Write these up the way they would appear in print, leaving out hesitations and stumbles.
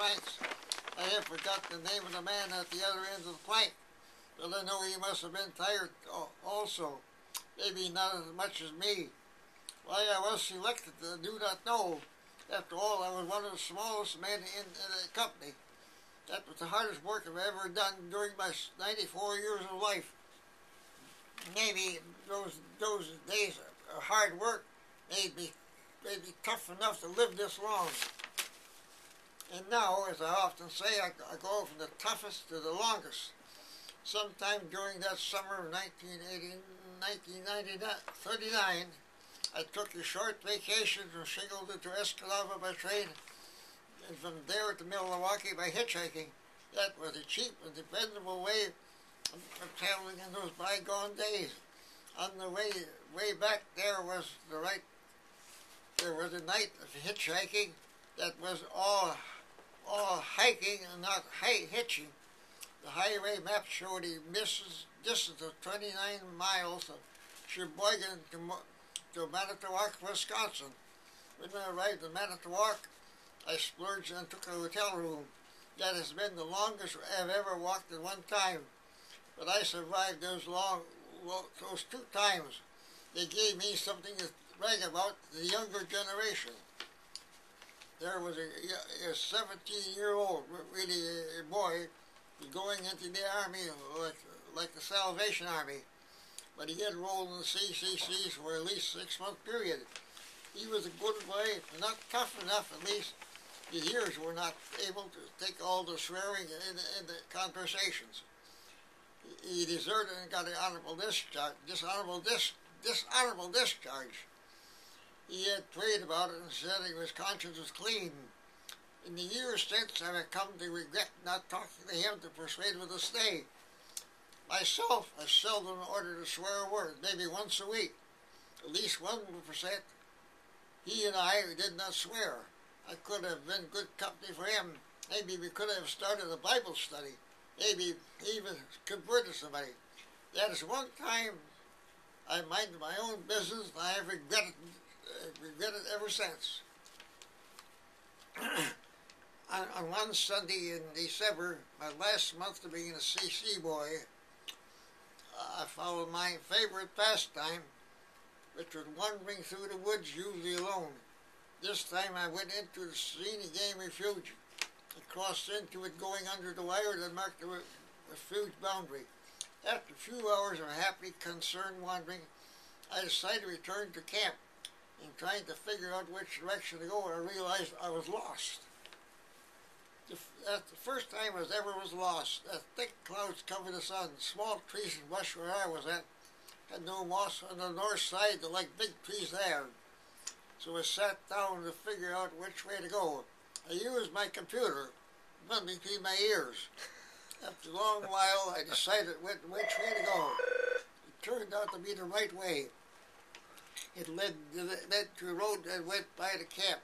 planks. I have forgotten the name of the man at the other end of the plank, but I know he must have been tired also. Maybe not as much as me. Why I was selected, I do not know. After all, I was one of the smallest men in the company. That was the hardest work I've ever done during my 94 years of life. Maybe those days of hard work made me tough enough to live this long. And now, as I often say, I go from the toughest to the longest. Sometime during that summer of 1939, I took a short vacation from Shingle to Escalava by train, and from there to Milwaukee by hitchhiking. That was a cheap and dependable way of traveling in those bygone days. On the way back, there was a night of hitchhiking that was all hiking and not hitching. The highway map showed a distance of 29 miles from Sheboygan to Manitowoc, Wisconsin. When I arrived in Manitowoc, I splurged and took a hotel room. That has been the longest I've ever walked at one time. But I survived those two times. They gave me something to brag about to the younger generation. There was a 17-year-old, really a boy, going into the army like the Salvation Army. But he enrolled in the CCCs for at least a 6-month period. He was a good boy, not tough enough, at least. His ears were not able to take all the swearing in the conversations. He deserted and got an honorable dishonorable discharge. He had prayed about it and said his conscience was clean. In the years since, I have come to regret not talking to him to persuade him to stay. Myself, I seldom ordered to swear a word, maybe once a week. At least 1%. He and I did not swear. I could have been good company for him. Maybe we could have started a Bible study. Maybe even converted somebody. That is one time I minded my own business, and I have regretted ever since. On one Sunday in December, my last month of being a CC boy, I followed my favorite pastime, which was wandering through the woods, usually alone. This time I went into the Cusino Game Refuge. I crossed into it going under the wire that marked the refuge boundary. After a few hours of happy, concerned wandering, I decided to return to camp. In trying to figure out which direction to go, I realized I was lost. That's the first time I was lost. Thick clouds covered the sun. Small trees and brush where I was at had no moss on the north side like big trees there. So I sat down to figure out which way to go. I used my computer, one between my ears. After a long while, I decided which way to go. It turned out to be the right way. It led to a road that went by the camp.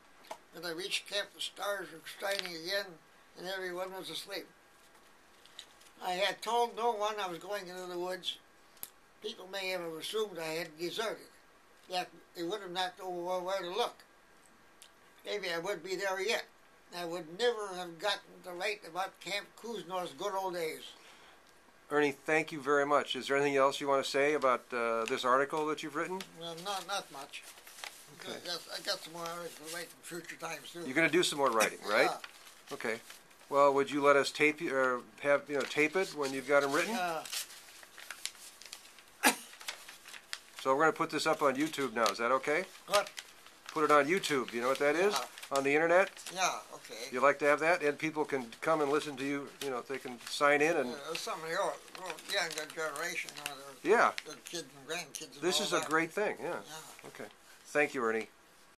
When I reached camp, the stars were shining again, and everyone was asleep. I had told no one I was going into the woods. People may have assumed I had deserted, that they would have not known where to look. Maybe I wouldn't be there yet. I would never have gotten to write about Camp Cusino's good old days. Ernie, thank you very much. Is there anything else you want to say about this article that you've written? Well, not much. Okay. I got some more articles to write in future times too. You're going to do some more writing, right? Yeah. Okay. Well, would you let us tape you or tape it when you've got them written? So we're going to put this up on YouTube now. Is that okay? What? Put it on YouTube. Do you know what that is? On the internet? Yeah, okay. You like to have that? And people can come and listen to you, they can sign in and... some of your younger generation, yeah. the kids and grandkids. This is a great thing, yeah. Okay. Thank you, Ernie.